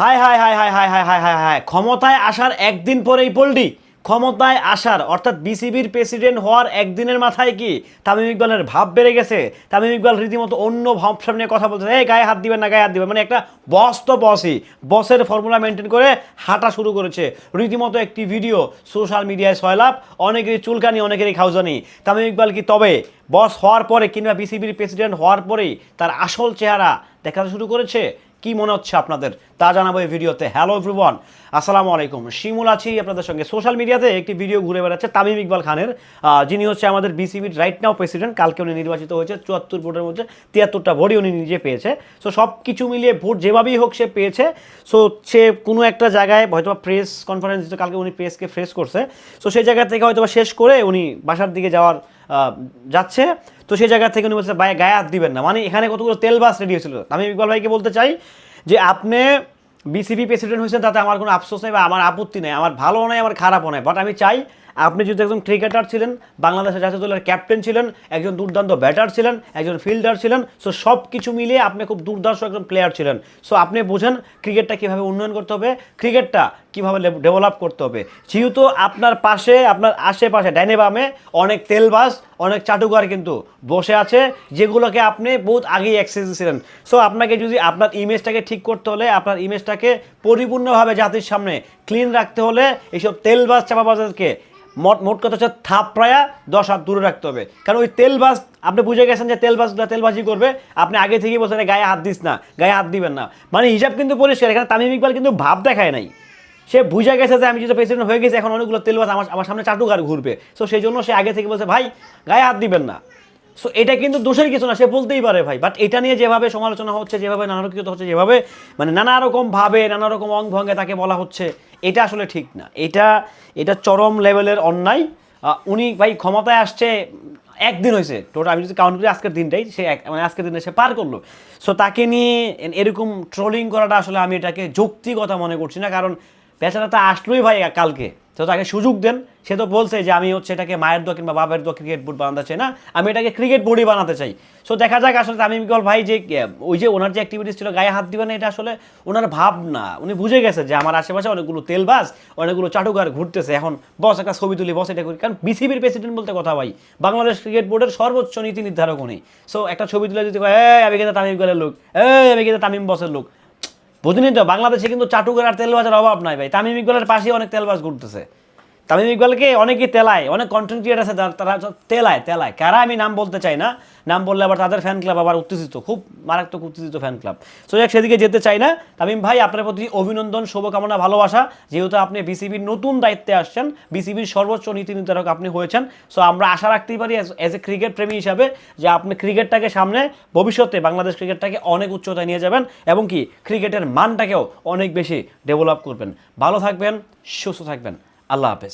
High high high high high high high high high ক্ষমতায় আসার একদিন পরেই পল্টি ক্ষমতায় আসার অর্থাৎ বিসিবির প্রেসিডেন্ট হওয়ার একদিনের মাথায় কি তামিম ইকবালের ভাব বেড়ে গেছে। তামিম ইকবাল রীতিমতো অন্য ভাবসাব নিয়ে কথা বলতেছে, এই গায়ে হাত দিবেন না, গায়ে হাত দিবেন, মানে একটা বস তো বসই, বসের ফর্মুলা মেনটেন করে হাঁটা শুরু করেছে। রীতিমতো একটি ভিডিও সোশ্যাল মিডিয়ায় ছয়লাভ, অনেকেরই চুলকানি, অনেকেরই খাউজানি। তামিম ইকবাল কি তবে বস হওয়ার পরে কিংবা বিসিবির প্রেসিডেন্ট হওয়ার পরেই তার আসল চেহারা দেখাতে শুরু করেছে? কি মনে হচ্ছে আপনাদের তা জানাবো এই ভিডিওতে। হ্যালো এভরিওয়ান, আসসালামু আলাইকুম, শিমুল আছি আপনাদের সঙ্গে। সোশ্যাল মিডিয়াতে একটি ভিডিও ঘুরে বেড়াচ্ছে তামিম ইকবাল খানের, যিনি হচ্ছে আমাদের বিসিবির রাইট নাও প্রেসিডেন্ট। কালকে উনি নির্বাচিত হয়েছে 74 ভোটের মধ্যে 73টা ভোটই উনি নিজে পেয়েছে। সো সব কিছু মিলিয়ে ভোট যেভাবেই হোক সে পেয়েছে। সো সে কোনো একটা জায়গায় হয়তো প্রেস কনফারেন্স দিতে, কালকে উনি প্রেসকে ফেস করছে। সো সেই জায়গা থেকে হয়তো শেষ করে উনি বাসার দিকে যাচ্ছে। তো সেই জায়গা থেকে উনি বলছে ভাই গায়ে হাত দিবেন না, মানে এখানে কতগুলো তেল বাস রেডি হয়েছিল। তামিম ইকবাল ভাইকে বলতে চাই যে আপনি বিসিবি প্রেসিডেন্ট হয়েছেন, তাতে আমার কোনো আফসোস নেই বা আমার আপত্তি নেই, আমার ভালো নেই, আমার খারাপও নেই। বাট আমি চাই আপনি যদি একজন ক্রিকেটার ছিলেন, বাংলাদেশের জাতীয় দলের ক্যাপ্টেন ছিলেন, একজন দুর্দান্ত ব্যাটার ছিলেন, একজন ফিল্ডার ছিলেন, সো সব কিছু মিলিয়ে আপনি খুব দুর্দর্শ একজন প্লেয়ার ছিলেন। সো আপনি বোঝেন ক্রিকেটটা কীভাবে উন্নয়ন করতে হবে, ক্রিকেটটা কীভাবে ডেভেলপ করতে হবে। যেহেতু আপনার পাশে, আপনার আশেপাশে ডাইনে বামে অনেক তেলবাজ, অনেক চাটুকার কিন্তু বসে আছে, যেগুলোকে আপনি বহুত আগেই অ্যাক্সেস দিয়েছিলেন। সো আপনাকে যদি আপনার ইমেজটাকে ঠিক করতে হলে, আপনার ইমেজটাকে পরিপূর্ণভাবে জাতির সামনে ক্লিন রাখতে হলে এইসব তেলবাজ চাপাবাজকে মোট কথা হচ্ছে থাপড়ায়া 10 হাত দূরে রাখতে হবে। কারণ ওই তেলবাজ আপনি বুঝে গেছেন যে তেলবাজগুলো তেলবাজি করবে, আপনি আগে থেকেই বলছেন গায়ে হাত দিস না, গায়ে হাত দিবেন না, মানে হিসাব কিন্তু পরিষ্কার। এখানে তামিম ইকবাল কিন্তু ভাব দেখায় নাই, সে বুঝে গেছে যে আমি যেহেতু প্রেসিডেন্ট হয়ে গেছি, এখন অনেকগুলো তেলবাজ আমার সামনে চাটুকার ঘুরবে। সো সেই জন্য সে আগে থেকে বলছে ভাই গায়ে হাত দিবেন না। সো এটা কিন্তু দোষের কিছু না, সে বলতেই পারে ভাই। বাট এটা নিয়ে যেভাবে সমালোচনা হচ্ছে, যেভাবে নানারকম হচ্ছে, যেভাবে মানে নানা রকমভাবে নানা রকম অঙ্গভঙ্গে তাকে বলা হচ্ছে, এটা আসলে ঠিক না। এটা চরম লেভেলের অন্যায়। উনি ভাই ক্ষমতায় আসছে একদিন হয়েছে টোটাল, আমি যদি কাউন্ট করি আজকের দিনটাই সে মানে আজকের দিনে সে পার করলো। সো তাকে নিয়ে এরকম ট্রোলিং করাটা আসলে আমি এটাকে যৌক্তিকতা মনে করছি না। কারণ বেচারা তা আসলোই ভাই কালকে, তো তাকে সুযোগ দেন। সে তো বলছে যে আমি হচ্ছে এটাকে মায়ের দোয়া কিংবা বাবার দোয়া ক্রিকেট বোর্ড বানাতে চাই না, আমি এটাকে ক্রিকেট বোর্ডই বানাতে চাই। সো দেখা যাক আসলে তামিম ইকবাল ভাই যে ওই যে ওনার যে অ্যাক্টিভিটিস ছিল গায়ে হাত দিবেন, এটা আসলে ওনার ভাব না। উনি বুঝে গেছে যে আমার আশেপাশে অনেকগুলো তেলবাজ, অনেকগুলো চাটুকার ঘুরতেছে, এখন বস একটা ছবি তুলি, বস এটা করি। কারণ বিসিবির প্রেসিডেন্ট বলতে কথা ভাই, বাংলাদেশ ক্রিকেট বোর্ডের সর্বোচ্চ নীতি নির্ধারক উনি। সো একটা ছবি তুলে যদি আমি কিন্তু তামিম ইকবালের লোক, আমি কিন্তু তামিম বসের লোক, বুঝলেন তো? বাংলাদেশে কিন্তু চাটুকার আর তেলবাজের অভাব নাই ভাই। তামিম ইকবালের পাশেই অনেক তেলবাজ ঘুরতেছে। তামিম ইকবালকে অনেকেই তেলায়, অনেক কন্টেন্ট ক্রিয়েটার আছে তারা তেলায় কারা আমি নাম বলতে চাই না, নাম বললে আবার তাদের ফ্যান ক্লাব আবার উত্তেজিত, খুব মারাত্মক উত্তেজিত ফ্যান ক্লাব। সো যাক, সেদিকে যেতে চাই না। তামিম ভাই আপনার প্রতি অভিনন্দন, শুভকামনা, ভালোবাসা। যেহেতু আপনি বিসিবির নতুন দায়িত্বে আসছেন, বিসিবির সর্বোচ্চ নীতি নির্ধারক আপনি হয়েছেন। সো আমরা আশা রাখতেই পারি অ্যাজ এ ক্রিকেট প্রেমী হিসাবে যে আপনি ক্রিকেটটাকে সামনে ভবিষ্যতে বাংলাদেশ ক্রিকেটটাকে অনেক উচ্চতায় নিয়ে যাবেন এবং কি ক্রিকেটের মানটাকেও অনেক বেশি ডেভেলপ করবেন। ভালো থাকবেন, সুস্থ থাকবেন, আল্লাহ হাফেজ।